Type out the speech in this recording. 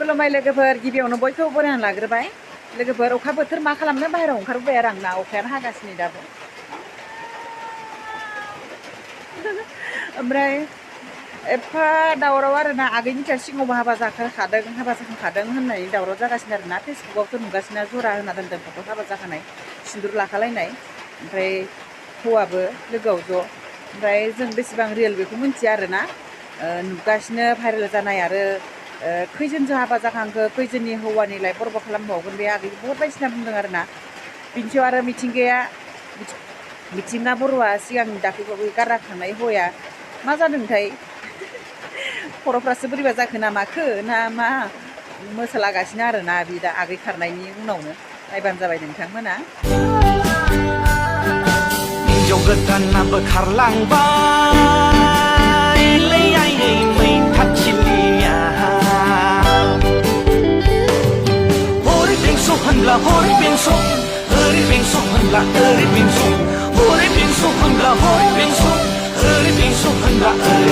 खुलुमबाय लोगोफोर गिबियावनो बयखौबो बरायना लाग्रोबाय लोगोफोर अखा बोथोर मा खालामनो बाहेरायाव ओंखारबोबाय आरो आंना अखायानो हागासिनो दाबो ओमफ्राय एफा दावराव आरोना आगैनिफ्राय सिगाङावबो हाबा जाखांखादों होननानै दावराव जागासिनो आरोना फेसबुकआवथ' नुगासिनो जरा होना दोनदों फट' हाबा जाखानाय सिन्दुर लाखालायनाय ओमफ्राय हौवाबो लोगोआव ज' ओमफ्राय जों बेसेबां रियेल बेखौ मिन्थिया आरोना नुगासिनो भाइरेल जानाय आरो खैजोनजों हाबा जाखांखो खैजोननि हौवानिलाय बरबा खालामबावगोन बे आगैखौ बहुत बायदिसिना बुंदों आरोना बिनि सायाव आरो मिथिंगा बर'आ सिगांनि दाख्लैबावै गारना हौवाया मा जादोंथाय खर'फ्रासो बोरैबा जाखो ना माखो ना मा मोसालागासिनो आरोना बे दा आगै खारनायनि उनावनो नायबानो जाबाय नोंथांमोना हिनजाव गोदानाबो खारलांबाय लै आइयै मैथाथिलिया हरै बेंस' होनब्ला हरै बेंस' ओरै बेंस' होनब्ला ओरै बेंस' हरै बेंस' होनब्ला हरै बेंस' ओरै बेंस' होनब्ला ओरै